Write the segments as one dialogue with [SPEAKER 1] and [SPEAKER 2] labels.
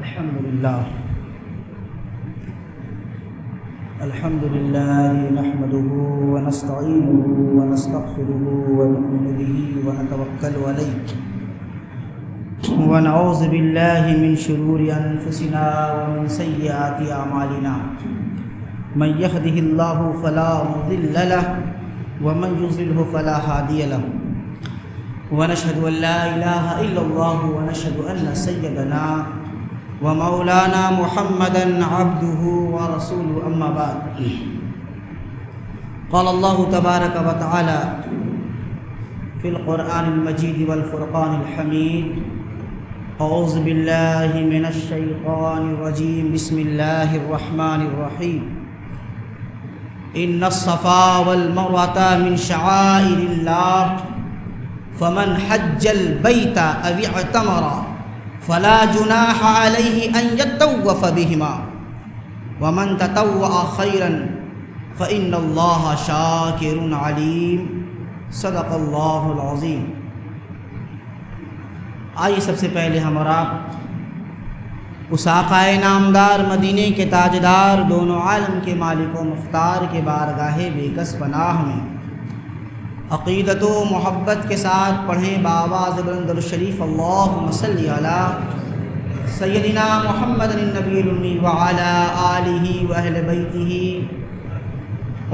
[SPEAKER 1] الحمد لله نحمده ونستعينه ونستغفره ونؤمن به ونتوكل عليه ونعوذ بالله من شرور أنفسنا ومن سيئات أعمالنا من يهده الله فلا مضل له ومن يضلل فلا هادي له ونشهد أن لا إله إلا الله ونشهد أن سيدنا ومولانا محمدا عبده ورسوله أما بعد قال الله تبارك وتعالى في القرآن المجيد والفرقان الحميد أعوذ بالله من الشيطان الرجيم بسم الله الرحمن الرحيم إن الصفا والمروة من شعائر الله فمن حج البيت أو اعتمر فلا جناح عليه أن يطوف بهما ومن تطوع خيرا فإن الله شاكر عليم صدق اللہ العظیم۔ آئیے سب سے پہلے ہم اور آپ اس آقائے نامدار مدینے کے تاجدار دونوں عالم کے مالک و مختار کے بارگاہ بے کس پناہ میں عقیدت و محبت کے ساتھ پڑھیں بآواز بلند الشریف اللہم صلی علی سیدنا محمد النبی الامی وعلی آلہ واہل بیتہ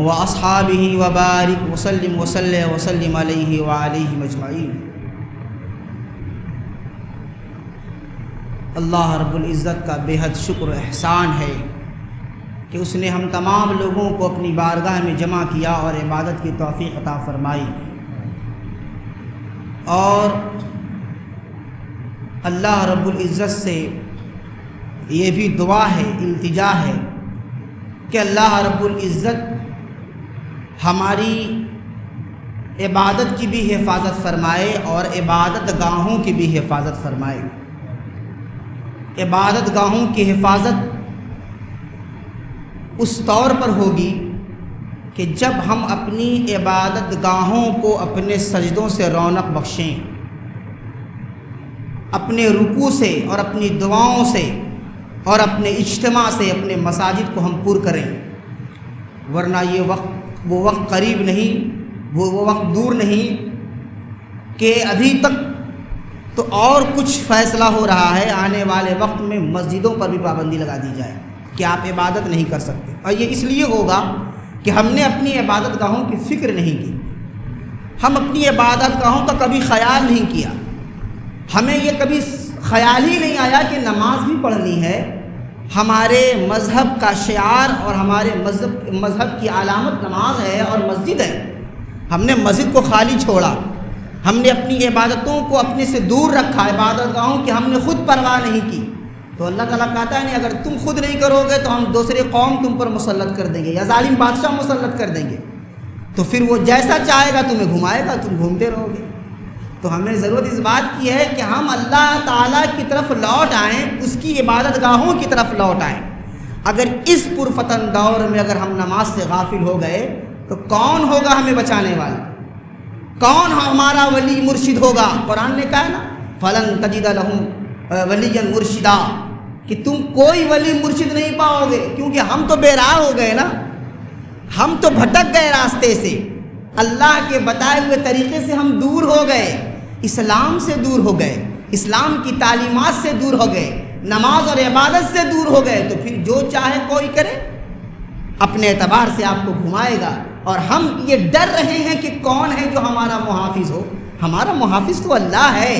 [SPEAKER 1] واصحابہ وبارک وسلم وسلم علیہ وعلیہ مجمعین۔ اللہ رب العزت کا بے حد شکر و احسان ہے کہ اس نے ہم تمام لوگوں کو اپنی بارگاہ میں جمع کیا اور عبادت کی توفیق عطا فرمائی، اور اللہ رب العزت سے یہ بھی دعا ہے، التجا ہے کہ اللہ رب العزت ہماری عبادت کی بھی حفاظت فرمائے اور عبادت گاہوں کی بھی حفاظت فرمائے۔ عبادت گاہوں کی حفاظت اس طور پر ہوگی کہ جب ہم اپنی عبادت گاہوں کو اپنے سجدوں سے رونق بخشیں، اپنے رکوع سے اور اپنی دعاؤں سے اور اپنے اجتماع سے اپنے مساجد کو ہم پر کریں، ورنہ یہ وہ وقت قریب نہیں، وہ وقت دور نہیں کہ ابھی تک تو اور کچھ فیصلہ ہو رہا ہے، آنے والے وقت میں مسجدوں پر بھی پابندی لگا دی جائے کہ آپ عبادت نہیں کر سکتے، اور یہ اس لیے ہوگا کہ ہم نے اپنی عبادت گاہوں کی فکر نہیں کی، ہم اپنی عبادت گاہوں کا کبھی خیال نہیں کیا، ہمیں یہ کبھی خیال ہی نہیں آیا کہ نماز بھی پڑھنی ہے، ہمارے مذہب کا شعار اور ہمارے مذہب کی علامت نماز ہے اور مسجد ہے، ہم نے مسجد کو خالی چھوڑا، ہم نے اپنی عبادتوں کو اپنے سے دور رکھا، عبادت گاہوں کی ہم نے خود پرواہ نہیں کی، تو اللہ تعالیٰ کہتا ہے نہیں، اگر تم خود نہیں کرو گے تو ہم دوسرے قوم تم پر مسلط کر دیں گے یا ظالم بادشاہ مسلط کر دیں گے، تو پھر وہ جیسا چاہے گا تمہیں گھمائے گا، تم گھومتے رہو گے۔ تو ہمیں ضرورت اس بات کی ہے کہ ہم اللہ تعالیٰ کی طرف لوٹ آئیں، اس کی عبادت گاہوں کی طرف لوٹ آئیں۔ اگر اس پرفتن دور میں اگر ہم نماز سے غافل ہو گئے تو کون ہوگا ہمیں بچانے والا، کون ہمارا ولی مرشد ہوگا؟ قرآن نے کہا نا فَلَن تَجِدَ لَهُمْ وَلِيًّا مُرشِدًا، کہ تم کوئی ولی مرشد نہیں پاؤ گے، کیونکہ ہم تو بے راہ ہو گئے نا، ہم تو بھٹک گئے راستے سے، اللہ کے بتائے ہوئے طریقے سے ہم دور ہو گئے، اسلام سے دور ہو گئے، اسلام کی تعلیمات سے دور ہو گئے، نماز اور عبادت سے دور ہو گئے، تو پھر جو چاہے کوئی کرے اپنے اعتبار سے آپ کو گھمائے گا، اور ہم یہ ڈر رہے ہیں کہ کون ہے جو ہمارا محافظ ہو؟ ہمارا محافظ تو اللہ ہے،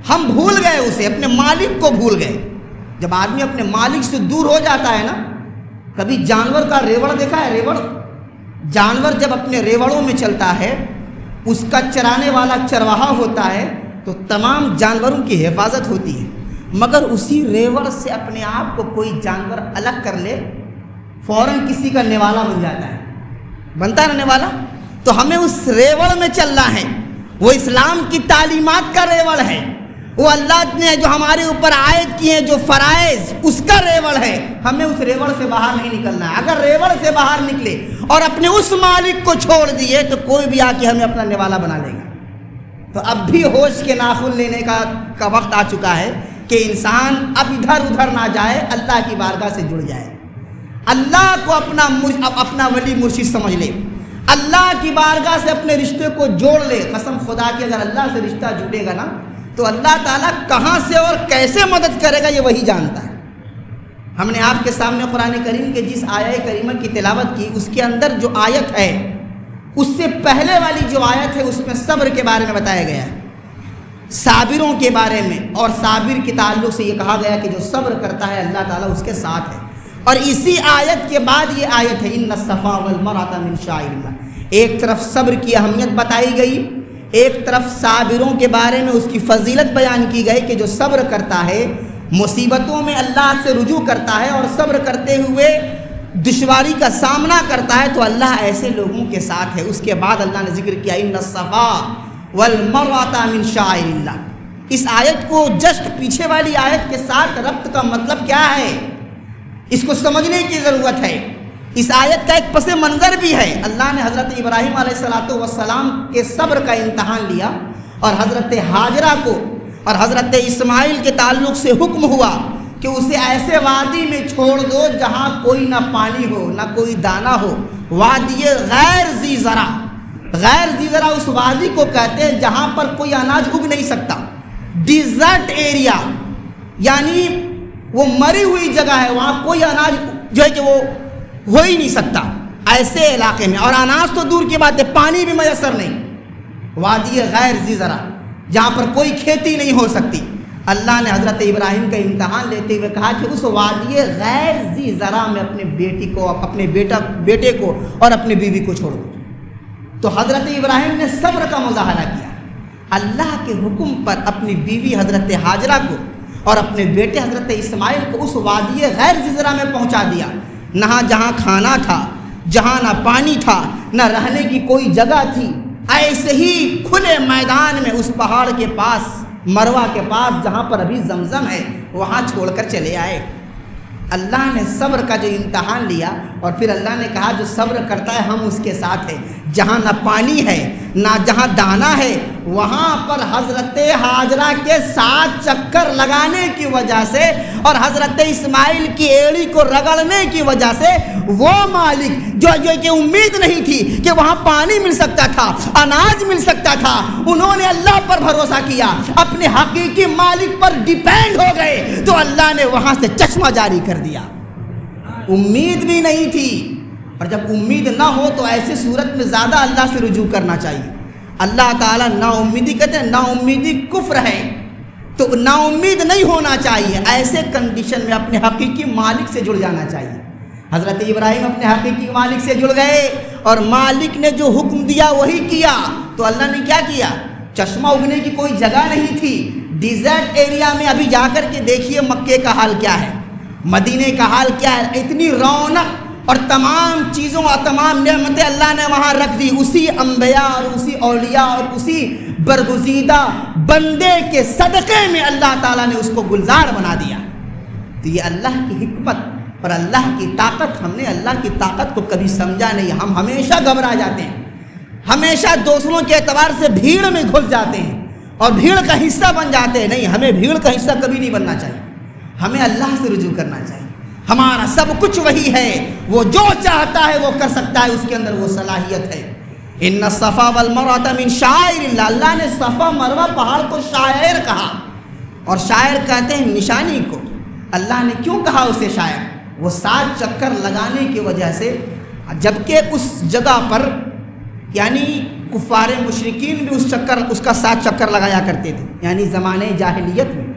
[SPEAKER 1] ہم بھول گئے اسے، اپنے مالک کو بھول گئے۔ جب آدمی اپنے مالک سے دور ہو جاتا ہے نا، کبھی جانور کا ریوڑ دیکھا ہے؟ ریوڑ، جانور جب اپنے ریوڑوں میں چلتا ہے، اس کا چرانے والا چرواہا ہوتا ہے تو تمام جانوروں کی حفاظت ہوتی ہے، مگر اسی ریوڑ سے اپنے آپ کو کوئی جانور الگ کر لے فوراً کسی کا نوالا بن جاتا ہے، بنتا ہے نا نوالا؟ تو ہمیں اس ریوڑ میں چلنا ہے، وہ اسلام کی تعلیمات کا ریوڑ ہے، وہ اللہ نے جو ہمارے اوپر عائد کیے ہیں جو فرائض، اس کا ریوڑ ہے، ہمیں اس ریوڑ سے باہر نہیں نکلنا ہے۔ اگر ریوڑ سے باہر نکلے اور اپنے اس مالک کو چھوڑ دیے تو کوئی بھی آ کے ہمیں اپنا نوالا بنا لے گا۔ تو اب بھی ہوش کے ناخن لینے کا وقت آ چکا ہے کہ انسان اب ادھر ادھر نہ جائے، اللہ کی بارگاہ سے جڑ جائے، اللہ کو اپنا ولی مرشد سمجھ لے، اللہ کی بارگاہ سے اپنے رشتے کو جوڑ لے۔ قسم خدا کی اگر اللہ سے رشتہ جڑے گا نا تو اللہ تعالیٰ کہاں سے اور کیسے مدد کرے گا یہ وہی جانتا ہے۔ ہم نے آپ کے سامنے قرآن کریم کے جس آیت کریمہ کی تلاوت کی، اس کے اندر جو آیت ہے اس سے پہلے والی جو آیت ہے اس میں صبر کے بارے میں بتایا گیا ہے، صابروں کے بارے میں، اور صابر کے تعلق سے یہ کہا گیا کہ جو صبر کرتا ہے اللہ تعالیٰ اس کے ساتھ ہے۔ اور اسی آیت کے بعد یہ آیت ہے ان الصفا والمروۃ من شعائر اللہ۔ ایک طرف صبر کی اہمیت بتائی گئی، ایک طرف صابروں کے بارے میں اس کی فضیلت بیان کی گئی کہ جو صبر کرتا ہے، مصیبتوں میں اللہ سے رجوع کرتا ہے اور صبر کرتے ہوئے دشواری کا سامنا کرتا ہے تو اللہ ایسے لوگوں کے ساتھ ہے۔ اس کے بعد اللہ نے ذکر کیا ان الصفا والمروۃ من شعائر اللہ۔ اس آیت کو جسٹ پیچھے والی آیت کے ساتھ ربط کا مطلب کیا ہے اس کو سمجھنے کی ضرورت ہے۔ اس آیت کا ایک پس منظر بھی ہے۔ اللہ نے حضرت ابراہیم علیہ السلام کے صبر کا امتحان لیا، اور حضرت ہاجرہ کو اور حضرت اسماعیل کے تعلق سے حکم ہوا کہ اسے ایسے وادی میں چھوڑ دو جہاں کوئی نہ پانی ہو نہ کوئی دانہ ہو، وادی غیر ذی زرع۔ غیر ذی زرع اس وادی کو کہتے ہیں جہاں پر کوئی اناج اگ نہیں سکتا، ڈیزرٹ ایریا، یعنی وہ مری ہوئی جگہ ہے، وہاں کوئی اناج جو ہے کہ وہ ہو ہی نہیں سکتا ایسے علاقے میں، اور اناج تو دور کی بات ہے پانی بھی میسر نہیں۔ وادی غیر ذی زرع جہاں پر کوئی کھیتی نہیں ہو سکتی۔ اللہ نے حضرت ابراہیم کا امتحان لیتے ہوئے کہا کہ اس وادی غیر ذی زرع میں اپنے بیٹے کو اور اپنی بیوی کو چھوڑ دو۔ تو حضرت ابراہیم نے صبر کا مظاہرہ کیا، اللہ کے حکم پر اپنی بیوی حضرت ہاجرہ کو اور اپنے بیٹے حضرت اسماعیل کو اس وادی غیر ذی زرع میں پہنچا دیا، جہاں کھانا تھا، جہاں نہ پانی تھا، نہ رہنے کی کوئی جگہ تھی، ایسے ہی کھلے میدان میں اس پہاڑ کے پاس، مروہ کے پاس جہاں پر ابھی زمزم ہے، وہاں چھوڑ کر چلے آئے۔ اللہ نے صبر کا جو امتحان لیا، اور پھر اللہ نے کہا جو صبر کرتا ہے ہم اس کے ساتھ ہیں۔ جہاں نہ پانی ہے نہ جہاں دانہ ہے، وہاں پر حضرت ہاجرہ کے ساتھ چکر لگانے کی وجہ سے اور حضرت اسماعیل کی ایڑی کو رگڑنے کی وجہ سے وہ مالک جو کہ امید نہیں تھی کہ وہاں پانی مل سکتا تھا، اناج مل سکتا تھا، انہوں نے اللہ پر بھروسہ کیا، اپنے حقیقی مالک پر ڈیپینڈ ہو گئے، تو اللہ نے وہاں سے چشمہ جاری کر دیا۔ امید بھی نہیں تھی، اور جب امید نہ ہو تو ایسے صورت میں زیادہ اللہ سے رجوع کرنا چاہیے۔ اللہ تعالیٰ نا امیدی کہتے ہیں، نا امیدی کفر ہے، تو نا امید نہیں ہونا چاہیے۔ ایسے کنڈیشن میں اپنے حقیقی مالک سے جڑ جانا چاہیے۔ حضرت ابراہیم اپنے حقیقی مالک سے جڑ گئے، اور مالک نے جو حکم دیا وہی کیا۔ تو اللہ نے کیا کیا؟ چشمہ اگنے کی کوئی جگہ نہیں تھی، ڈیزرٹ ایریا میں۔ ابھی جا کر کے دیکھیے مکے کا حال کیا ہے، مدینے کا حال کیا ہے، اتنی رونق اور تمام چیزوں اور تمام نعمتیں اللہ نے وہاں رکھ دی، اسی انبیاء اور اسی اولیاء اور اسی برگزیدہ بندے کے صدقے میں اللہ تعالیٰ نے اس کو گلزار بنا دیا۔ تو یہ اللہ کی حکمت اور اللہ کی طاقت، ہم نے اللہ کی طاقت کو کبھی سمجھا نہیں۔ ہم ہمیشہ گھبرا جاتے ہیں، ہمیشہ دوسروں کے اعتبار سے بھیڑ میں گھس جاتے ہیں اور بھیڑ کا حصہ بن جاتے ہیں۔ نہیں، ہمیں بھیڑ کا حصہ کبھی نہیں بننا چاہیے، ہمیں اللہ سے رجوع کرنا چاہیے۔ ہمارا سب کچھ وہی ہے، وہ جو چاہتا ہے وہ کر سکتا ہے، اس کے اندر وہ صلاحیت ہے۔ ان الصفا والمروۃ من شعائر اللہ، اللہ نے صفا مروہ پہاڑ کو شاعر کہا، اور شاعر کہتے ہیں نشانی کو۔ اللہ نے کیوں کہا اسے شاعر؟ وہ 7 چکر لگانے کی وجہ سے، جبکہ اس جگہ پر یعنی کفار مشرکین بھی اس کا 7 چکر لگایا کرتے تھے، یعنی زمانے جاہلیت میں۔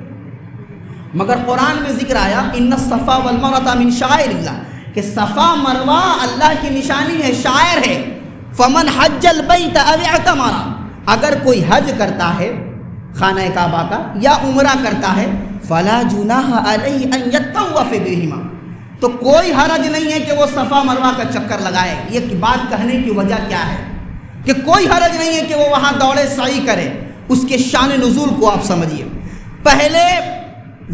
[SPEAKER 1] مگر قرآن میں ذکر آیا ان الصفا والمروۃ من شعائر اللہ، کہ صفا مروہ اللہ کی نشانی ہے، شاعر ہے۔ فمن حج البیت او اعتمر، اگر کوئی حج کرتا ہے خانہ کعبہ کا یا عمرہ کرتا ہے، فلا جناح علیہ ان یطوف بہما، تو کوئی حرج نہیں ہے کہ وہ صفا مروہ کا چکر لگائے۔ یہ بات کہنے کی وجہ کیا ہے کہ کوئی حرج نہیں ہے کہ وہ وہاں دوڑے سعی کرے؟ اس کے شان نزول کو آپ سمجھیے۔ پہلے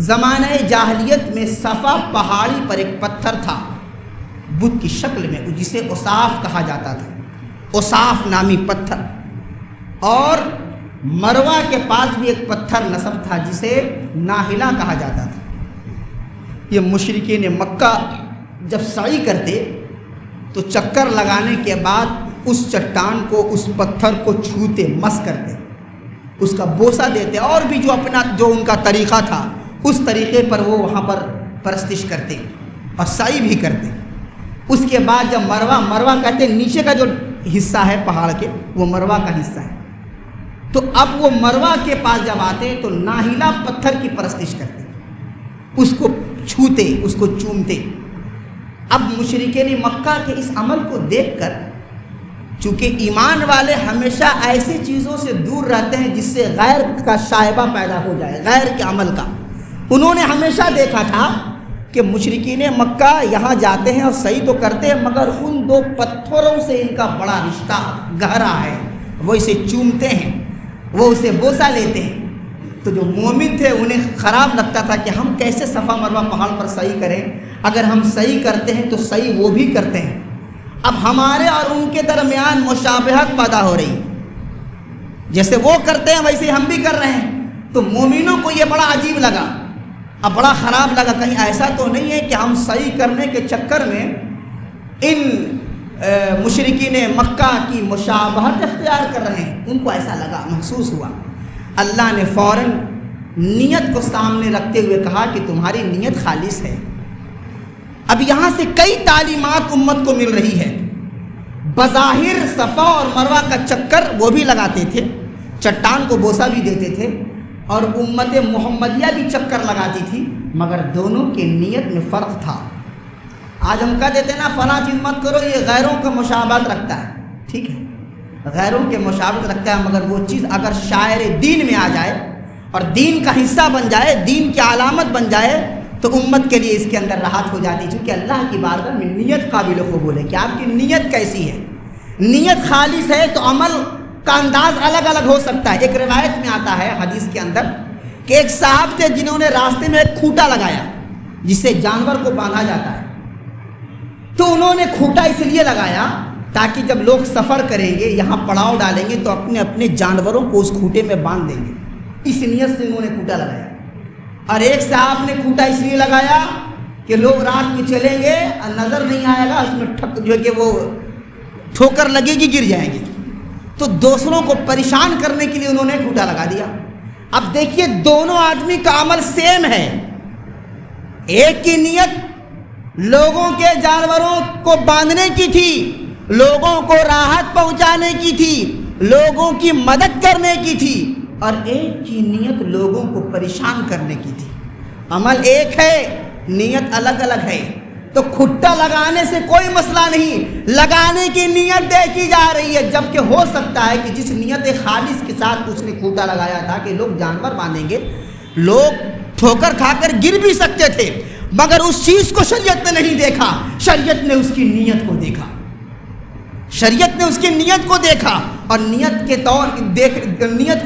[SPEAKER 1] زمانہ جاہلیت میں صفا پہاڑی پر ایک پتھر تھا بت کی شکل میں، جسے اصاف کہا جاتا تھا، اصاف نامی پتھر، اور مروہ کے پاس بھی ایک پتھر نصب تھا جسے ناہلا کہا جاتا تھا۔ یہ مشرکین مکہ جب سعی کرتے تو چکر لگانے کے بعد اس چٹان کو، اس پتھر کو چھوتے، مس کرتے، اس کا بوسہ دیتے، اور بھی جو ان کا طریقہ تھا اس طریقے پر وہ وہاں پر پرستش کرتے اور سعی بھی کرتے۔ اس کے بعد جب مروہ کہتے ہیں نیچے کا جو حصہ ہے پہاڑ کے، وہ مروہ کا حصہ ہے، تو اب وہ مروہ کے پاس جب آتے تو ناہلا پتھر کی پرستش کرتے، اس کو چھوتے، اس کو چومتے۔ اب مشرکین مکہ کے اس عمل کو دیکھ کر، چونکہ ایمان والے ہمیشہ ایسی چیزوں سے دور رہتے ہیں جس سے غیر کا شائبہ پیدا ہو جائے، غیر کے عمل کا، انہوں نے ہمیشہ دیکھا تھا کہ مشرکین مکہ یہاں جاتے ہیں اور صحیح تو کرتے ہیں، مگر ان دو پتھروں سے ان کا بڑا رشتہ گہرا ہے، وہ اسے چومتے ہیں، وہ اسے بوسہ لیتے ہیں۔ تو جو مومن تھے انہیں خراب لگتا تھا کہ ہم کیسے صفا مروہ پہاڑ پر صحیح کریں، اگر ہم صحیح کرتے ہیں تو صحیح وہ بھی کرتے ہیں، اب ہمارے اور ان کے درمیان مشابہت پیدا ہو رہی، جیسے وہ کرتے ہیں ویسے ہم بھی کر رہے ہیں۔ تو مومنوں کو یہ بڑا عجیب لگا، اب بڑا خراب لگا، کہیں ایسا تو نہیں ہے کہ ہم صحیح کرنے کے چکر میں ان مشرکین مکہ کی مشابہت اختیار کر رہے ہیں، ان کو ایسا لگا، محسوس ہوا۔ اللہ نے فوراً نیت کو سامنے رکھتے ہوئے کہا کہ تمہاری نیت خالص ہے۔ اب یہاں سے کئی تعلیمات امت کو مل رہی ہے۔ بظاہر صفا اور مروہ کا چکر وہ بھی لگاتے تھے، چٹان کو بوسہ بھی دیتے تھے، اور امت محمدیہ بھی چکر لگاتی تھی، مگر دونوں کی نیت میں فرق تھا۔ آج ہم کہہ دیتے ہیں نا فلاں چیز مت کرو، یہ غیروں کا مشابہت رکھتا ہے، ٹھیک ہے، غیروں کے مشابہت رکھتا ہے، مگر وہ چیز اگر شاعر دین میں آ جائے اور دین کا حصہ بن جائے، دین کی علامت بن جائے، تو امت کے لیے اس کے اندر راحت ہو جاتی، چونکہ اللہ کی بارگاہ میں نیت قابل قبول ہے کہ آپ کی نیت کیسی ہے۔ نیت خالص ہے تو عمل کا انداز الگ الگ ہو سکتا ہے۔ ایک روایت میں آتا ہے حدیث کے اندر کہ ایک صاحب تھے جنہوں نے راستے میں ایک کھوٹا لگایا جس سے جانور کو باندھا جاتا ہے، تو انہوں نے کھوٹا اس لیے لگایا تاکہ جب لوگ سفر کریں گے، یہاں پڑاؤ ڈالیں گے تو اپنے اپنے جانوروں کو اس کھوٹے میں باندھ دیں گے، اس نیت سے انہوں نے کھوٹا لگایا۔ اور ایک صاحب نے کھوٹا اس لیے لگایا کہ لوگ رات میں چلیں گے اور نظر نہیں آئے گا، اس میں جو ہے کہ وہ ٹھوکر لگے گی، گر جائیں گے، تو دوسروں کو پریشان کرنے کے لیے انہوں نے کھوٹا لگا دیا۔ اب دیکھیے دونوں آدمی کا عمل سیم ہے، ایک کی نیت لوگوں کے جانوروں کو باندھنے کی تھی، لوگوں کو راحت پہنچانے کی تھی، لوگوں کی مدد کرنے کی تھی، اور ایک کی نیت لوگوں کو پریشان کرنے کی تھی۔ عمل ایک ہے، نیت الگ الگ ہے۔ تو کھٹا لگانے سے کوئی مسئلہ نہیں، لگانے کی نیت دیکھی جا رہی ہے، جبکہ ہو سکتا ہے کہ جس نیت خالص کے ساتھ اس نے کھوٹا لگایا تھا کہ لوگ جانور باندھیں گے، لوگ ٹھوکر کھا کر گر بھی سکتے تھے، مگر اس چیز کو شریعت نے نہیں دیکھا، شریعت نے اس کی نیت کو دیکھا، شریعت نے اس کی نیت کو دیکھا، اور نیت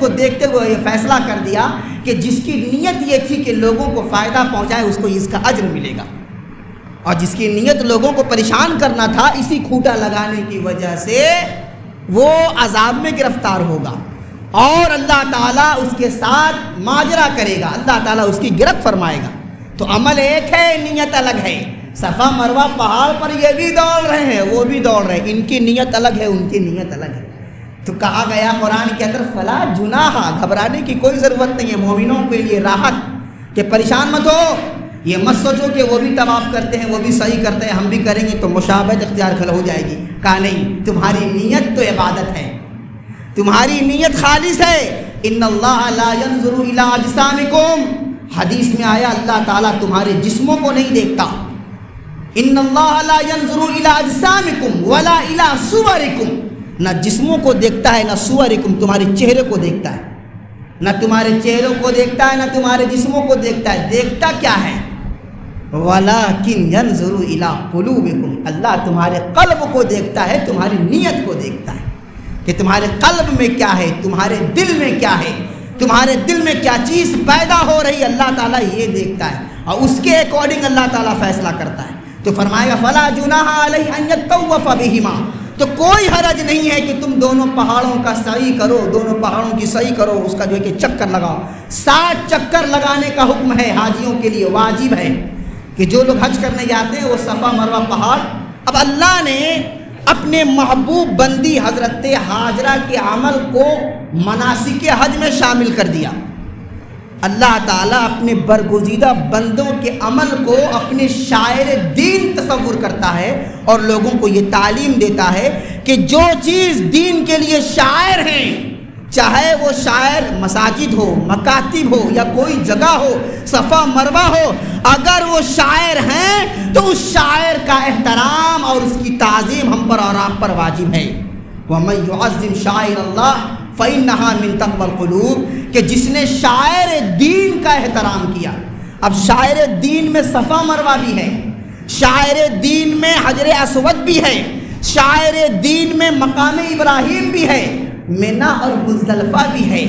[SPEAKER 1] کو دیکھتے ہوئے یہ فیصلہ کر دیا کہ جس کی نیت یہ تھی کہ لوگوں کو فائدہ پہنچائے اس کو اس کا اجر ملے گا، اور جس کی نیت لوگوں کو پریشان کرنا تھا اسی کھوٹا لگانے کی وجہ سے وہ عذاب میں گرفتار ہوگا، اور اللہ تعالیٰ اس کے ساتھ ماجرا کرے گا، اللہ تعالیٰ اس کی گرفت فرمائے گا۔ تو عمل ایک ہے، نیت الگ ہے۔ صفا مروہ پہاڑ پر یہ بھی دوڑ رہے ہیں، وہ بھی دوڑ رہے ہیں، ان کی نیت الگ ہے، ان کی نیت الگ ہے۔ تو کہا گیا قرآن کے اندر فلا جناح، گھبرانے کی کوئی ضرورت نہیں ہے، مومنوں کے لیے راحت کہ پریشان مت ہو، یہ مت سوچو کہ وہ بھی طواف کرتے ہیں، وہ بھی صحیح کرتے ہیں، ہم بھی کریں گے تو مشابہت اختیار ہو جائے گی۔ کہا نہیں، تمہاری نیت تو عبادت ہے، تمہاری نیت خالص ہے۔ ان اللہ لا ينظر الى اجسامکم، حدیث میں آیا اللہ تعالیٰ تمہارے جسموں کو نہیں دیکھتا۔ ان اللہ لا ينظر الى اجسامکم ولا الى صورکم، نہ جسموں کو دیکھتا ہے نہ صورکم، تمہارے چہرے کو دیکھتا ہے، نہ تمہارے چہروں کو دیکھتا ہے نہ تمہارے جسموں کو دیکھتا ہے، دیکھتا کیا ہے؟ وَلَٰكِنْ يَنْظُرُ إِلَىٰ قُلُوبِكُمْ، اللہ تمہارے قلب کو دیکھتا ہے، تمہاری نیت کو دیکھتا ہے کہ تمہارے قلب میں کیا ہے، تمہارے دل میں کیا ہے، تمہارے دل میں کیا چیز پیدا ہو رہی ہے، اللہ تعالیٰ یہ دیکھتا ہے، اور اس کے اکارڈنگ اللہ تعالیٰ فیصلہ کرتا ہے۔ تو فرمائے گا فَلَا جُنَاحَ عَلَيْهِ أَن يَطَّوَّفَ بِهِمَا، تو کوئی حرج نہیں ہے کہ تم دونوں پہاڑوں کا سعی کرو، دونوں پہاڑوں کی سعی کرو، اس کا جو ہے کہ چکر لگاؤ۔ 7 چکر لگانے کا حکم ہے حاجیوں کے لیے، واجب ہے کہ جو لوگ حج کرنے جاتے ہیں وہ صفا مروہ پہاڑ۔ اب اللہ نے اپنے محبوب بندی حضرت ہاجرہ کے عمل کو مناسک حج میں شامل کر دیا۔ اللہ تعالیٰ اپنے برگزیدہ بندوں کے عمل کو اپنے شاعر دین تصور کرتا ہے اور لوگوں کو یہ تعلیم دیتا ہے کہ جو چیز دین کے لیے شاعر ہیں، چاہے وہ شاعر مساجد ہو، مکاتب ہو یا کوئی جگہ ہو، صفا مروہ ہو، اگر وہ شاعر ہیں تو اس شاعر کا احترام اور اس کی تعظیم ہم پر اور آپ پر واجب ہے۔ وَمَن يُعَظِّمْ شَعَائِرَ اللَّهِ فَإِنَّهَا مِن تَقْوَى الْقُلُوبِ، کہ جس نے شاعر دین کا احترام کیا۔ اب شاعر دین میں صفا مروہ بھی ہے، شاعر دین میں حجر اسود بھی ہے، شاعر دین میں مقام ابراہیم بھی ہے، مینا اور مزدلفہ بھی ہے،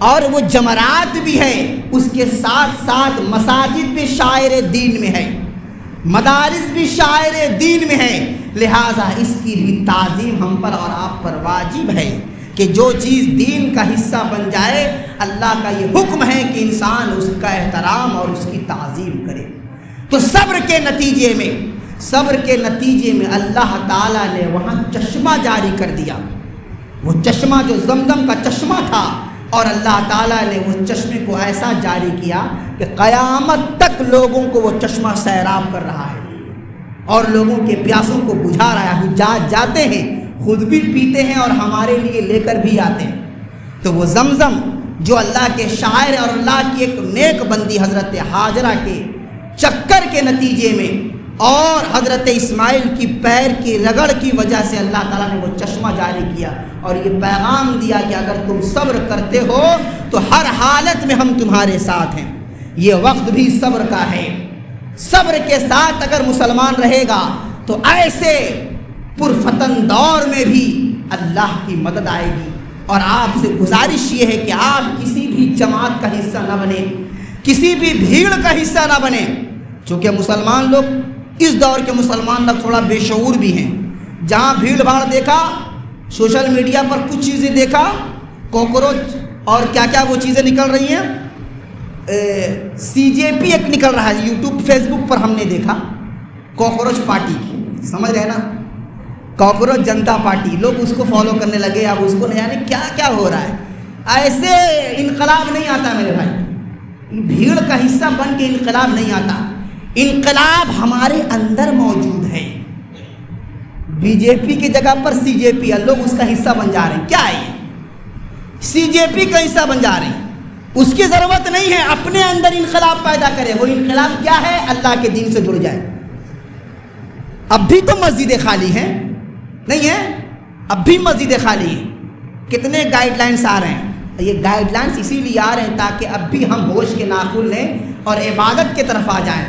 [SPEAKER 1] اور وہ جمرات بھی ہے۔ اس کے ساتھ ساتھ مساجد بھی شاعر دین میں ہے، مدارس بھی شاعر دین میں ہے، لہٰذا اس کی بھی تعظیم ہم پر اور آپ پر واجب ہے کہ جو چیز دین کا حصہ بن جائے، اللہ کا یہ حکم ہے کہ انسان اس کا احترام اور اس کی تعظیم کرے۔ تو صبر کے نتیجے میں اللہ تعالیٰ نے وہاں چشمہ جاری کر دیا، وہ چشمہ جو زمزم کا چشمہ تھا، اور اللہ تعالیٰ نے وہ چشمے کو ایسا جاری کیا کہ قیامت تک لوگوں کو وہ چشمہ سیراب کر رہا ہے اور لوگوں کے پیاسوں کو بجھا رہا ہے۔ حجاج جاتے ہیں، خود بھی پیتے ہیں اور ہمارے لیے لے کر بھی آتے ہیں۔ تو وہ زمزم جو اللہ کے شاعر اور اللہ کی ایک نیک بندی حضرت ہاجرہ کے چکر کے نتیجے میں اور حضرت اسماعیل کی پیر کی رگڑ کی وجہ سے اللہ تعالیٰ نے وہ چشمہ جاری کیا اور یہ پیغام دیا کہ اگر تم صبر کرتے ہو تو ہر حالت میں ہم تمہارے ساتھ ہیں۔ یہ وقت بھی صبر کا ہے، صبر کے ساتھ اگر مسلمان رہے گا تو ایسے پرفتن دور میں بھی اللہ کی مدد آئے گی۔ اور آپ سے گزارش یہ ہے کہ آپ کسی بھی جماعت کا حصہ نہ بنیں، کسی بھی بھیڑ کا حصہ نہ بنیں، چونکہ مسلمان لوگ، اس دور کے مسلمان لوگ تھوڑا بے شعور بھی ہیں۔ جہاں بھیڑ بھاڑ دیکھا، سوشل میڈیا پر کچھ چیزیں دیکھا، کوکروچ اور کیا کیا وہ چیزیں نکل رہی ہیں، CJP ایک نکل رہا ہے یوٹیوب فیس بک پر، ہم نے دیکھا کوکروچ پارٹی کی، سمجھ رہے نا، کوکروچ جنتا پارٹی، لوگ اس کو فالو کرنے لگے، اب اس کو نہیں جانے کیا کیا ہو رہا ہے۔ ایسے انقلاب نہیں آتا میرے بھائی، بھیڑ کا حصہ بن کے انقلاب نہیں آتا، انقلاب ہمارے اندر موجود ہے۔ BJP کی جگہ پر CJP ہے، لوگ اس کا حصہ بن جا رہے ہیں۔ کیا ہے یہ؟ CJP کا حصہ بن جا رہے ہیں۔ اس کی ضرورت نہیں ہے، اپنے اندر انقلاب پیدا کرے۔ وہ انقلاب کیا ہے؟ اللہ کے دین سے جڑ جائے۔ اب بھی تو مسجدیں خالی ہیں، نہیں ہے؟ اب بھی مسجدیں خالی ہیں۔ کتنے گائیڈ لائنس آ رہے ہیں، یہ گائیڈ لائنس اسی لیے آ رہے ہیں تاکہ اب بھی ہم ہوش کے ناخن لیں اور عبادت کی طرف آ جائیں،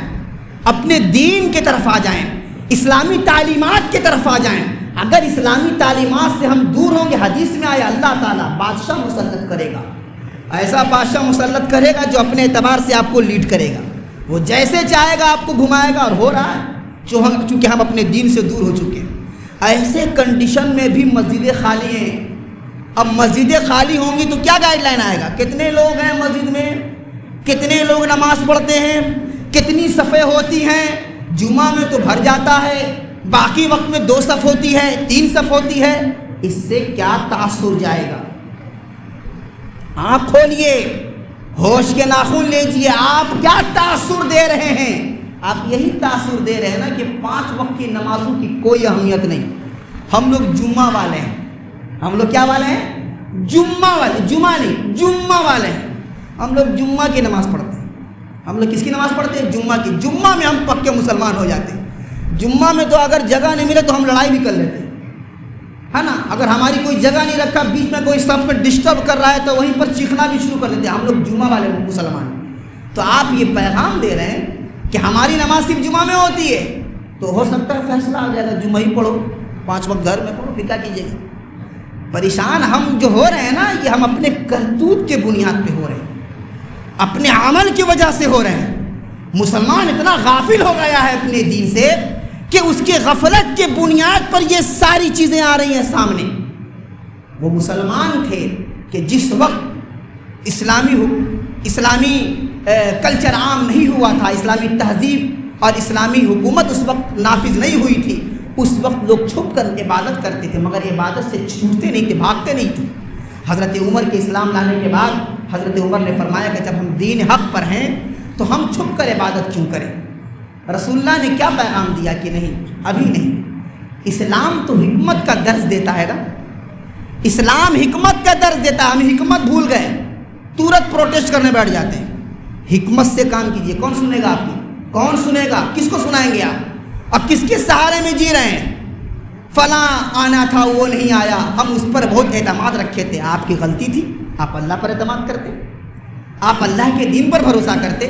[SPEAKER 1] اپنے دین کی طرف آ جائیں، اسلامی تعلیمات کی طرف آ جائیں۔ اگر اسلامی تعلیمات سے ہم دور ہوں گے، حدیث میں آیا اللہ تعالیٰ بادشاہ مسلط کرے گا، ایسا بادشاہ مسلط کرے گا جو اپنے اعتبار سے آپ کو لیڈ کرے گا، وہ جیسے چاہے گا آپ کو گھمائے گا، اور ہو رہا ہے چونکہ ہم اپنے دین سے دور ہو چکے ہیں۔ ایسے کنڈیشن میں بھی مسجدیں خالی ہیں۔ اب مسجدیں خالی ہوں گی تو کیا گائیڈ لائن آئے گا؟ کتنے لوگ ہیں مسجد میں، کتنے لوگ نماز پڑھتے ہیں، کتنی صفیں ہوتی ہیں؟ جمعہ میں تو بھر جاتا ہے، باقی وقت میں 2 صف ہوتی ہے، 3 صف ہوتی ہے۔ اس سے کیا تاثر جائے گا؟ آنکھ کھولیے، ہوش کے ناخن لیجیے، آپ کیا تاثر دے رہے ہیں؟ آپ یہی تاثر دے رہے ہیں نا کہ 5 وقت کی نمازوں کی کوئی اہمیت نہیں۔ ہم لوگ جمعہ والے ہیں، ہم لوگ کیا والے ہیں؟ جمعہ والے، جمعہ نہیں، جمعہ والے ہیں۔ ہم لوگ جمعہ کی نماز پڑھتے ہیں۔ ہم لوگ کس کی نماز پڑھتے ہیں؟ جمعہ کی۔ جمعہ میں ہم پکے مسلمان ہو جاتے ہیں۔ جمعہ میں تو اگر جگہ نہیں ملے تو ہم لڑائی بھی کر لیتے ہیں، ہے نا؟ اگر ہماری کوئی جگہ نہیں رکھا، بیچ میں کوئی صف میں ڈسٹرب کر رہا ہے تو وہیں پر چیخنا بھی شروع کر دیتے ہیں۔ ہم لوگ جمعہ والے مسلمان ہیں۔ تو آپ یہ پیغام دے رہے ہیں کہ ہماری نماز صرف جمعہ میں ہوتی ہے، تو ہو سکتا ہے فیصلہ آ جائے گا جمعہ ہی پڑھو، 5 وقت گھر میں پڑھو، پھر کیا کیجیے گا؟ پریشان ہم جو ہو رہے ہیں نا، یہ ہم اپنے کرتوت کے بنیاد پہ ہو رہے ہیں، اپنے عمل کی وجہ سے ہو رہے ہیں۔ مسلمان اتنا غافل ہو گیا ہے اپنے دین سے کہ اس کے غفلت کے بنیاد پر یہ ساری چیزیں آ رہی ہیں سامنے۔ وہ مسلمان تھے کہ جس وقت اسلامی کلچر عام نہیں ہوا تھا، اسلامی تہذیب اور اسلامی حکومت اس وقت نافذ نہیں ہوئی تھی، اس وقت لوگ چھپ کر عبادت کرتے تھے، مگر عبادت سے چھوٹتے نہیں تھے، بھاگتے نہیں تھے۔ حضرت عمر کے اسلام لانے کے بعد حضرت عمر نے فرمایا کہ جب ہم دین حق پر ہیں تو ہم چھپ کر عبادت کیوں کریں؟ رسول اللہ نے کیا پیغام دیا کہ نہیں، ابھی نہیں۔ اسلام تو حکمت کا درس دیتا ہے نا، اسلام حکمت کا درس دیتا ہے، ہم حکمت بھول گئے، تورت پروٹیسٹ کرنے بیٹھ جاتے ہیں۔ حکمت سے کام کیجئے، کون سنے گا آپ کی؟ کون سنے گا؟ کس کو سنائیں گے آپ؟ اب کس کے سہارے میں جی رہے ہیں؟ فلاں آنا تھا وہ نہیں آیا، ہم اس پر بہت اعتماد رکھے تھے۔ آپ کی غلطی تھی، آپ اللہ پر اعتماد کرتے، آپ اللہ کے دین پر بھروسہ کرتے،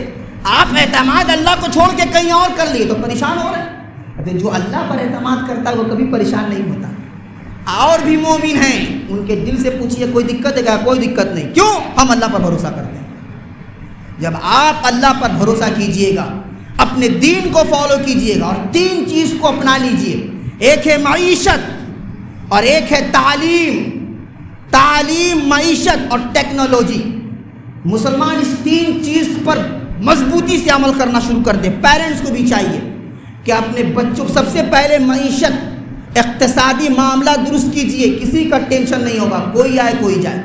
[SPEAKER 1] آپ اعتماد اللہ کو چھوڑ کے کہیں اور کر لیے تو پریشان ہو رہے ہیں۔ جو اللہ پر اعتماد کرتا ہے وہ کبھی پریشان نہیں ہوتا۔ اور بھی مومن ہیں، ان کے دل سے پوچھئے کوئی دقت ہے کیا؟ کوئی دقت نہیں۔ کیوں؟ ہم اللہ پر بھروسہ کرتے ہیں۔ جب آپ اللہ پر بھروسہ کیجئے گا، اپنے دین کو فالو کیجئے گا اور تین چیز کو اپنا لیجئے، ایک ہے معیشت اور ایک ہے تعلیم، معیشت اور ٹیکنالوجی۔ مسلمان اس تین چیز پر مضبوطی سے عمل کرنا شروع کر دے۔ پیرنٹس کو بھی چاہیے کہ اپنے بچوں سب سے پہلے معیشت، اقتصادی معاملہ درست کیجئے، کسی کا ٹینشن نہیں ہوگا، کوئی آئے کوئی جائے۔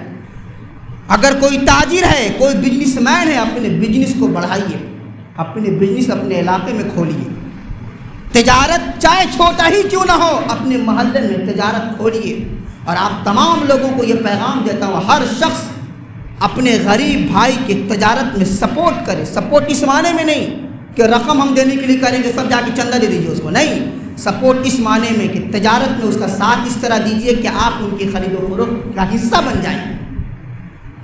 [SPEAKER 1] اگر کوئی تاجر ہے، کوئی بزنس مین ہے، اپنے بزنس کو بڑھائیے، اپنے بزنس اپنے علاقے میں کھولیے۔ تجارت چاہے چھوٹا ہی کیوں نہ ہو، اپنے محلے میں تجارت کھولیے۔ اور آپ تمام لوگوں کو یہ پیغام دیتا ہوں، ہر شخص اپنے غریب بھائی کے تجارت میں سپورٹ کرے۔ سپورٹ اس معنی میں نہیں کہ رقم ہم دینے کے لیے کریں گے، سب جا کے چندہ دے دیجیے اس کو، نہیں۔ سپورٹ اس معنی میں کہ تجارت میں اس کا ساتھ اس طرح دیجیے کہ آپ ان کی خرید و فروخت کا حصہ بن جائیں،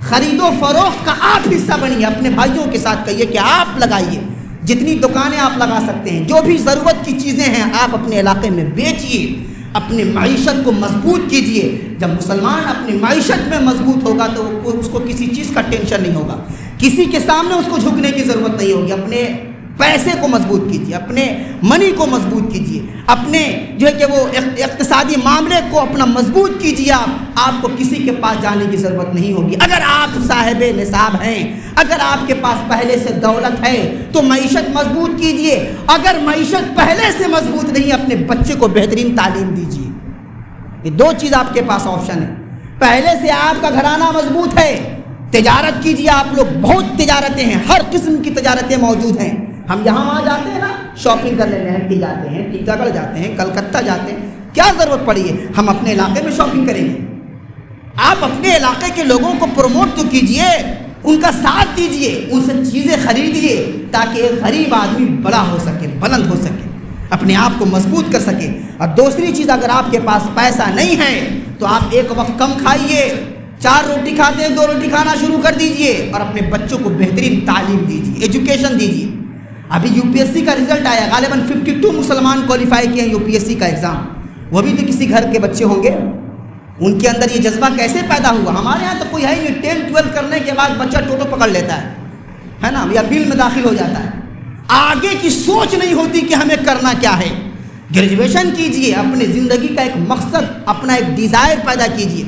[SPEAKER 1] خرید و فروخت کا آپ حصہ بنیے۔ اپنے بھائیوں کے ساتھ کہیے کہ آپ لگائیے، جتنی دکانیں آپ لگا سکتے ہیں، جو بھی ضرورت کی چیزیں ہیں آپ اپنے علاقے میں بیچیے، اپنی معیشت کو مضبوط کیجیے۔ جب مسلمان اپنی معیشت میں مضبوط ہوگا تو اس کو کسی چیز کا ٹینشن نہیں ہوگا، کسی کے سامنے اس کو جھکنے کی ضرورت نہیں ہوگی۔ اپنے پیسے کو مضبوط کیجیے، اپنے منی کو مضبوط کیجیے، اپنے جو ہے کہ وہ اقتصادی معاملے کو اپنا مضبوط کیجیے۔ آپ کو کسی کے پاس جانے کی ضرورت نہیں ہوگی۔ اگر آپ صاحب نصاب ہیں، اگر آپ کے پاس پہلے سے دولت ہے تو معیشت مضبوط کیجیے۔ اگر معیشت پہلے سے مضبوط نہیں، اپنے بچے کو بہترین تعلیم دیجیے۔ یہ دو چیز آپ کے پاس آپشن ہے۔ پہلے سے آپ کا گھرانہ مضبوط ہے، تجارت کیجیے۔ آپ لوگ بہت تجارتیں ہیں، ہر قسم کی تجارتیں موجود ہیں۔ ہم یہاں وہاں جاتے ہیں نا، شاپنگ کرنے مہندی جاتے ہیں، ٹیکا گڑھ جاتے ہیں، کلکتہ جاتے ہیں، کیا ضرورت پڑی ہے؟ ہم اپنے علاقے میں شاپنگ کریں گے۔ آپ اپنے علاقے کے لوگوں کو پروموٹ تو کیجئے، ان کا ساتھ دیجئے، ان سے چیزیں خریدیے تاکہ ایک غریب آدمی بڑا ہو سکے، بلند ہو سکے، اپنے آپ کو مضبوط کر سکے۔ اور دوسری چیز، اگر آپ کے پاس پیسہ نہیں ہے تو آپ ایک وقت کم کھائیے، 4 روٹی کھاتے ہیں 2 روٹی کھانا شروع کر دیجئے اور اپنے بچوں کو بہترین تعلیم دیجئے، ایجوکیشن دیجئے۔ ابھی یو پی ایس سی کا رزلٹ آیا، غالباً 52 مسلمان کوالیفائی کیے ہیں یو پی ایس سی کا ایگزام۔ وہ بھی تو کسی گھر کے بچے ہوں گے، ان کے اندر یہ جذبہ کیسے پیدا ہوا؟ ہمارے یہاں تو کوئی ہے نہیں، 10-12 کرنے کے بعد بچہ ٹوٹو پکڑ لیتا ہے نا، یا بل میں داخل ہو جاتا ہے، آگے کی سوچ نہیں ہوتی کہ ہمیں کرنا کیا ہے۔ گریجویشن کیجئے، اپنے زندگی کا ایک مقصد، اپنا ایک ڈیزائر پیدا کیجئے،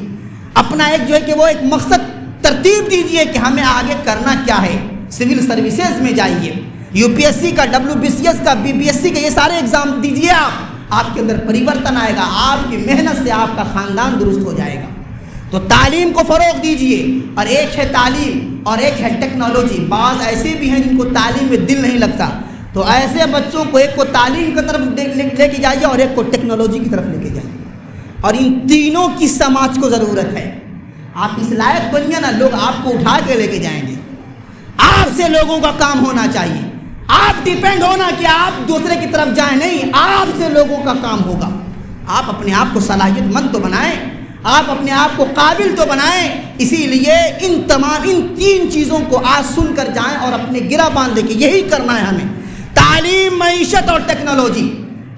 [SPEAKER 1] اپنا ایک جو ہے کہ وہ ایک مقصد ترتیب دیجئے کہ ہمیں آگے کرنا کیا ہے۔ سول سروسز میں جائیے، یو پی ایس سی کا، WBCS کا، BPSC کا، یہ سارے ایگزام دیجئے۔ آپ کے اندر پریورتن آئے گا، آپ کی محنت سے آپ کا خاندان درست ہو جائے گا۔ تو تعلیم کو فروغ دیجئے، اور ایک ہے تعلیم اور ایک ہے ٹیکنالوجی۔ بعض ایسے بھی ہیں جن کو تعلیم میں دل نہیں لگتا، تو ایسے بچوں کو ایک کو تعلیم کی طرف لے کے جائیے اور ایک کو ٹیکنالوجی کی طرف لے کے جائیے، اور ان تینوں کی سماج کو ضرورت ہے۔ آپ اس لائق بنیے نا، لوگ آپ کو اٹھا کے لے کے جائیں گے۔ آپ سے لوگوں کا کام ہونا چاہیے، آپ ڈیپینڈ ہونا کہ آپ دوسرے کی طرف جائیں نہیں، آپ سے لوگوں کا کام ہوگا۔ آپ اپنے آپ کو صلاحیت مند تو بنائیں، آپ اپنے آپ کو قابل تو بنائیں۔ اسی لیے ان 3 چیزوں کو آج سن کر جائیں اور اپنے گرہ باندھ لے کے یہی کرنا ہے ہمیں، تعلیم، معیشت اور ٹیکنالوجی۔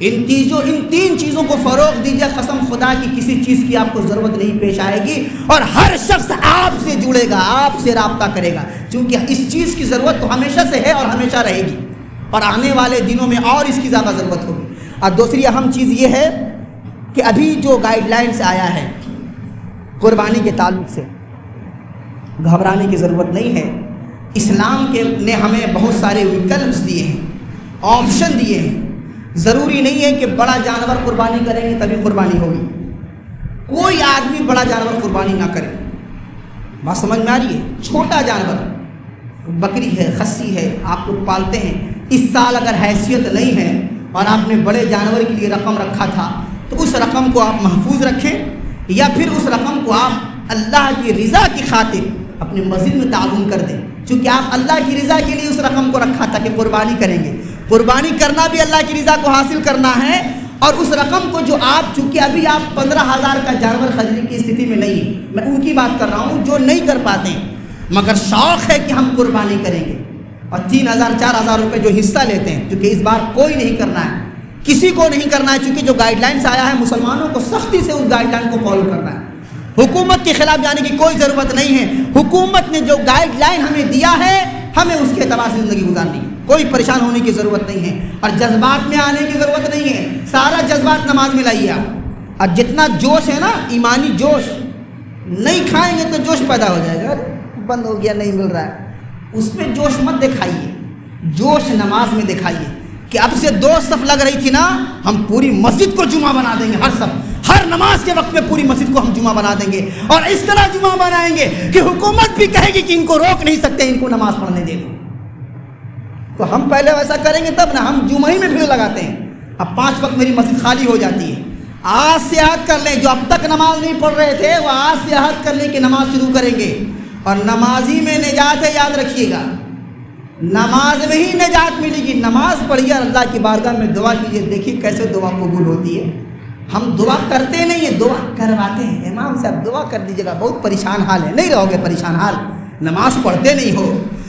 [SPEAKER 1] ان 3 چیزوں کو فروغ دیجیے، قسم خدا کی کسی چیز کی آپ کو ضرورت نہیں پیش آئے گی، اور ہر شخص آپ سے جڑے گا، آپ سے رابطہ کرے گا، کیونکہ اس چیز کی ضرورت تو ہمیشہ سے ہے اور ہمیشہ رہے گی۔ اور آنے والے دنوں میں اور اس کی زیادہ ضرورت ہوگی۔ اور دوسری اہم چیز یہ ہے کہ ابھی جو گائیڈ لائنس آیا ہے قربانی کے تعلق سے، گھبرانے کی ضرورت نہیں ہے۔ اسلام کے نے ہمیں بہت سارے وکلپس دیے ہیں، آپشن دیے ہیں۔ ضروری نہیں ہے کہ بڑا جانور قربانی کریں گے تبھی قربانی ہوگی۔ کوئی آدمی بڑا جانور قربانی نہ کرے، بات سمجھ میں آ رہی ہے؟ چھوٹا جانور، بکری ہے، خسی ہے، آپ لوگ پالتے ہیں، اس سال اگر حیثیت نہیں ہے اور آپ نے بڑے جانور کے لیے رقم رکھا تھا تو اس رقم کو آپ محفوظ رکھیں، یا پھر اس رقم کو آپ اللہ کی رضا کی خاطر اپنے مسجد میں تعاون کر دیں، چونکہ آپ اللہ کی رضا کے لیے اس رقم کو رکھا تھا کہ قربانی کریں گے۔ قربانی کرنا بھی اللہ کی رضا کو حاصل کرنا ہے، اور اس رقم کو جو آپ، چونکہ ابھی آپ 15,000 کا جانور خریدنے کی استھتی میں نہیں ہیں، میں ان کی بات کر رہا ہوں جو نہیں کر پاتے ہیں، مگر شوق ہے کہ ہم قربانی کریں گے، اور 3,000 4,000 روپے جو حصہ لیتے ہیں، کیونکہ اس بار کوئی نہیں کرنا ہے، کسی کو نہیں کرنا ہے، چونکہ جو گائیڈ لائنس آیا ہے مسلمانوں کو سختی سے اس گائیڈ لائن کو فالو کرنا ہے۔ حکومت کے خلاف جانے کی کوئی ضرورت نہیں ہے۔ حکومت نے جو گائیڈ لائن ہمیں دیا ہے ہمیں اس کے اعتبار سے زندگی گزارنی ہے، کوئی پریشان ہونے کی ضرورت نہیں ہے، اور جذبات میں آنے کی ضرورت نہیں ہے۔ سارا جذبات نماز میں لائیے آپ، اور جتنا جوش ہے نا، ایمانی جوش، نہیں کھائیں گے تو جوش پیدا ہو جائے گا، بند ہو گیا، نہیں مل رہا ہے، اس میں جوش مت دکھائیے، جوش نماز میں دکھائیے کہ اب سے 2 صف لگ رہی تھی نا، ہم پوری مسجد کو جمعہ بنا دیں گے، ہر صف، ہر نماز کے وقت میں پوری مسجد کو ہم جمعہ بنا دیں گے، اور اس طرح جمعہ بنائیں گے کہ حکومت بھی کہے گی کہ ان کو روک نہیں سکتے، ان کو نماز پڑھنے دے دو۔ تو ہم پہلے ویسا کریں گے تب نا، ہم جمعہ ہی میں بھیڑ لگاتے ہیں، اب 5 وقت میری مسجد خالی ہو جاتی ہے۔ آج سے عہد کر لیں، جو اب تک نماز نہیں پڑھ رہے تھے وہ آج سے عہد کر لیں کہ نماز شروع کریں گے، اور نمازی میں نجات ہے، یاد رکھیے گا، نماز میں ہی نجات ملے گی۔ نماز پڑھیے اور اللہ کی بارگاہ میں دعا کیجیے، دیکھیے کیسے دعا قبول ہوتی ہے۔ ہم دعا کرتے نہیں ہیں، دعا کرواتے ہیں۔ امام صاحب دعا کر دیجیے گا، بہت پریشان حال ہے، نہیں رہو گے پریشان حال، نماز پڑھتے نہیں ہو،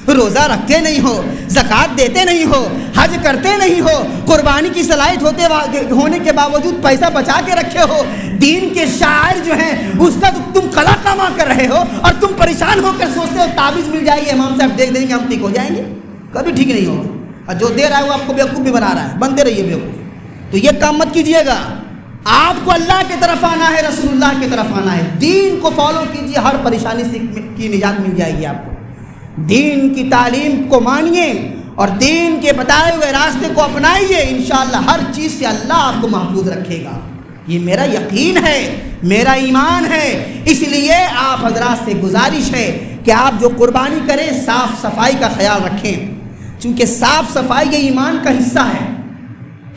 [SPEAKER 1] روزہ رکھتے نہیں ہو، زکوٰۃ دیتے نہیں ہو، حج کرتے نہیں ہو، قربانی کی صلاحیت ہونے کے باوجود پیسہ بچا کے رکھے ہو، دین کے شاعر جو ہیں اس کا تم قلع کما کر رہے ہو، اور تم پریشان ہو کر سوچتے ہو تعویذ مل جائے گی، امام صاحب دیکھ دیں گے ہم ٹھیک ہو جائیں گے، کبھی ٹھیک نہیں ہوگا، اور جو دے رہا ہے وہ آپ کو بیوقوف بھی بنا رہا ہے، بنتے رہیے بیوقوف۔ تو یہ کام مت کیجیے گا، آپ کو اللہ کی طرف آنا ہے، رسول اللہ کی طرف آنا ہے، دین کو فالو کیجیے، ہر پریشانی سے کی نجات مل جائے گی آپ کو۔ دین کی تعلیم کو مانیے اور دین کے بتائے ہوئے راستے کو اپنائیے، انشاءاللہ ہر چیز سے اللہ آپ کو محفوظ رکھے گا، یہ میرا یقین ہے، میرا ایمان ہے۔ اس لیے آپ حضرات سے گزارش ہے کہ آپ جو قربانی کریں صاف صفائی کا خیال رکھیں، چونکہ صاف صفائی یہ ایمان کا حصہ ہے۔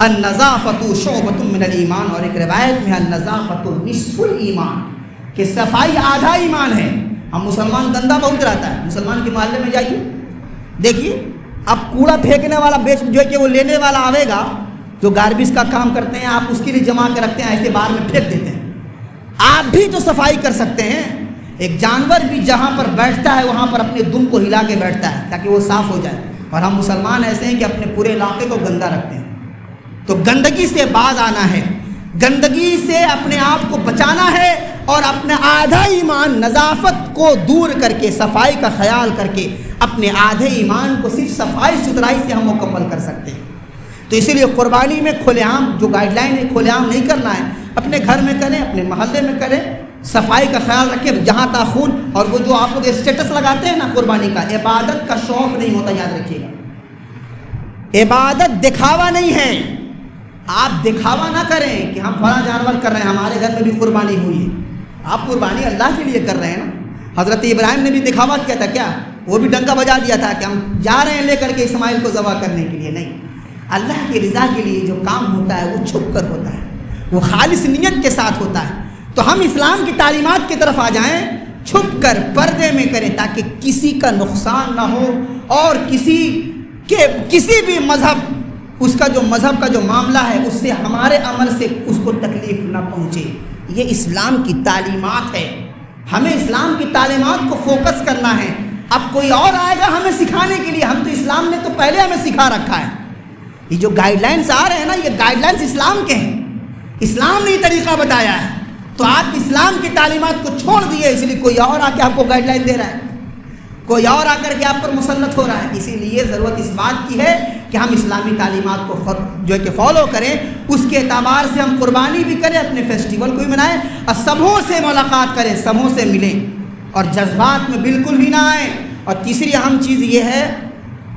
[SPEAKER 1] النظافۃ شعبۃ من الایمان، اور ایک روایت میں النظافۃ نصف الایمان، کہ صفائی آدھا ایمان ہے۔ ہم مسلمان گندا بہت رہتا ہے، مسلمان کے محلے میں جائیے دیکھیے، اب کوڑا پھینکنے والا جو ہے کہ وہ لینے والا آئے گا، جو گاربیج کا کام کرتے ہیں، آپ اس کے لیے جمع کے رکھتے ہیں، ایسے باہر میں پھینک دیتے ہیں۔ آپ بھی تو صفائی کر سکتے ہیں، ایک جانور بھی جہاں پر بیٹھتا ہے وہاں پر اپنے دم کو ہلا کے بیٹھتا ہے تاکہ وہ صاف ہو جائے، اور ہم مسلمان ایسے ہیں کہ اپنے پورے علاقے کو گندا رکھتے ہیں۔ تو گندگی سے باز آنا ہے، گندگی سے اپنے آپ کو بچانا ہے، اور اپنا آدھا ایمان نظافت کو دور کر کے، صفائی کا خیال کر کے، اپنے آدھے ایمان کو صرف صفائی ستھرائی سے ہم مکمل کر سکتے ہیں۔ تو اسی لیے قربانی میں کھلے عام جو گائیڈ لائن ہے کھلے عام نہیں کرنا ہے، اپنے گھر میں کریں، اپنے محلے میں کریں، صفائی کا خیال رکھیں، جہاں تاخون، اور وہ جو آپ لوگ اسٹیٹس لگاتے ہیں نا قربانی کا، عبادت کا شوق نہیں ہوتا، یاد رکھیے گا، عبادت دکھاوا نہیں ہے۔ آپ دکھاوا نہ کریں کہ ہم فلاں جانور کر رہے ہیں، ہمارے گھر میں بھی قربانی ہوئی ہے۔ آپ قربانی اللہ کے لیے کر رہے ہیں نا۔ حضرت ابراہیم نے بھی دکھاوا کیا تھا کیا؟ وہ بھی ڈنکا بجا دیا تھا کہ ہم جا رہے ہیں لے کر کے اسماعیل کو ذبح کرنے کے لیے، نہیں، اللہ کی رضا کے لیے جو کام ہوتا ہے وہ چھپ کر ہوتا ہے، وہ خالص نیت کے ساتھ ہوتا ہے۔ تو ہم اسلام کی تعلیمات کی طرف آ جائیں، چھپ کر پردے میں کریں، تاکہ کسی کا نقصان نہ ہو، اور کسی بھی مذہب، اس کا جو مذہب کا جو معاملہ ہے اس سے ہمارے عمل سے اس کو تکلیف نہ پہنچے۔ یہ اسلام کی تعلیمات ہے، ہمیں اسلام کی تعلیمات کو فوکس کرنا ہے۔ اب کوئی اور آئے گا ہمیں سکھانے کے لیے، ہم تو اسلام نے تو پہلے ہمیں سکھا رکھا ہے۔ یہ جو گائیڈ لائنس آ رہے ہیں نا، یہ گائیڈ لائنس اسلام کے ہیں، اسلام نے یہ طریقہ بتایا ہے، تو آپ اسلام کی تعلیمات کو چھوڑ دیے، اس لیے کوئی اور آ کے آپ کو گائیڈ لائن دے رہا ہے، کوئی اور آ کر کے آپ پر مسلط ہو رہا ہے۔ اسی لیے ضرورت اس بات کی ہے کہ کہ ہم اسلامی تعلیمات کو جو ہے کہ فالو کریں، اس کے اعتبار سے ہم قربانی بھی کریں، اپنے فیسٹیول کو بھی منائیں اور سبوں سے ملاقات کریں، سبوں سے ملیں اور جذبات میں بالکل بھی نہ آئیں۔ اور تیسری اہم چیز یہ ہے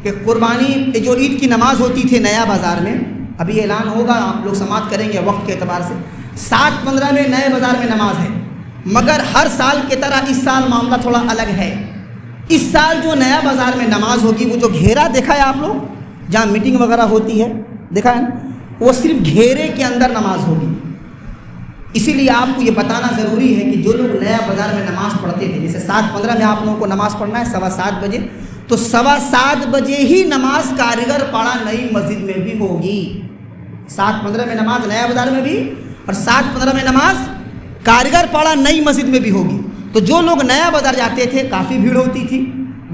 [SPEAKER 1] کہ قربانی جو عید کی نماز ہوتی تھی نیا بازار میں، ابھی اعلان ہوگا، آپ لوگ سماعت کریں گے وقت کے اعتبار سے، 7/15 میں نئے بازار میں نماز ہے، مگر ہر سال کی طرح اس سال معاملہ تھوڑا الگ ہے۔ اس سال جو نیا بازار میں نماز ہوگی، وہ جو گھیرا دیکھا ہے آپ لوگ جہاں میٹنگ وغیرہ ہوتی ہے، دیکھا ہے نا، وہ صرف گھیرے کے اندر نماز ہوگی۔ اسی لیے آپ کو یہ بتانا ضروری ہے کہ جو لوگ نیا بازار میں نماز پڑھتے تھے، جیسے 7:15 میں آپ لوگوں کو نماز پڑھنا ہے 7:15 بجے، تو 7:15 بجے ہی نماز کاریگر پاڑا نئی مسجد میں بھی ہوگی۔ 7:15 میں نماز نیا بازار میں بھی اور 7:15 میں نماز کاریگر پاڑا نئی مسجد میں بھی ہوگی۔ تو جو لوگ نیا بازار جاتے تھے، کافی بھیڑ ہوتی تھی،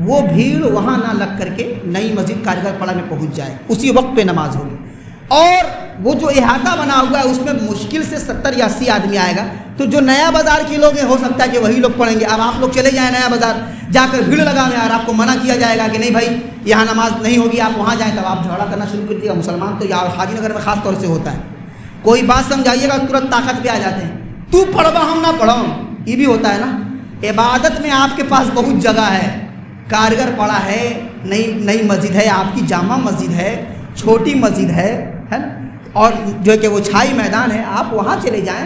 [SPEAKER 1] وہ بھیڑ وہاں نہ لگ کر کے نئی مسجد کاریگر پاڑا میں پہنچ جائے، اسی وقت پہ نماز ہوگی۔ اور وہ جو احاطہ بنا ہوا ہے اس میں مشکل سے 70 یا 80 آدمی آئے گا، تو جو نیا بازار کے لوگ ہیں ہو سکتا ہے کہ وہی لوگ پڑھیں گے۔ اب آپ لوگ چلے جائیں نیا بازار، جا کر بھیڑ لگا میں، اور آپ کو منع کیا جائے گا کہ نہیں بھائی یہاں نماز نہیں ہوگی، آپ وہاں جائیں، تب آپ جھگڑا کرنا شروع کر دیجیے گا۔ مسلمان تو یار حاجی نگر میں خاص طور سے ہوتا ہے، کوئی بات سمجھائیے گا ترنت طاقت پہ آ جاتے ہیں، تو پڑھوا ہم نہ پڑھاؤں، یہ بھی ہوتا ہے نا۔ عبادت میں آپ کے پاس بہت جگہ ہے، کارگر پڑا ہے، نئی مسجد ہے، آپ کی جامع مسجد ہے، چھوٹی مسجد ہے نا، اور جو ہے کہ وہ چھائی میدان ہے، آپ وہاں چلے جائیں،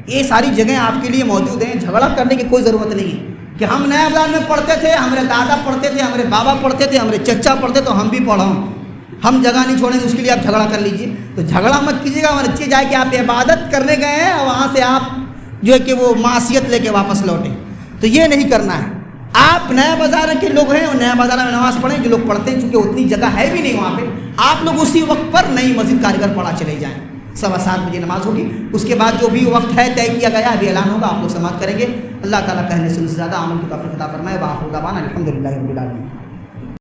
[SPEAKER 1] یہ ساری جگہیں آپ کے لیے موجود ہیں۔ جھگڑا کرنے کی کوئی ضرورت نہیں ہے کہ ہم نیا بازار میں پڑھتے تھے، ہمارے دادا پڑھتے تھے، ہمارے بابا پڑھتے تھے، ہمارے چچا پڑھتے تو ہم بھی پڑھاؤں، ہم جگہ نہیں چھوڑیں گے، اس کے لیے آپ جھگڑا کر لیجیے۔ تو جھگڑا مت کیجیے گا، اور اچھی جائے کہ آپ عبادت کرنے گئے ہیں اور وہاں سے آپ جو ہے کہ وہ معصیت لے کے واپس لوٹیں، تو یہ نہیں کرنا ہے۔ آپ نیا بازار کے لوگ ہیں اور نیا بازار میں نماز پڑھیں، جو لوگ پڑھتے ہیں، چونکہ اتنی جگہ ہے بھی نہیں وہاں پہ، آپ لوگ اسی وقت پر نئی مسجد کاریگر پڑھا چلے جائیں۔ 7:15 بجے نماز ہوگی، اس کے بعد جو بھی وقت ہے طے کیا گیا ابھی اعلان ہوگا، آپ لوگ سماعت کریں گے۔ اللہ تعالیٰ کہنے سے زیادہ عمل کی توفیق عطا فرمائے۔ وآخر دعوانا الحمدللہ رب العالمین۔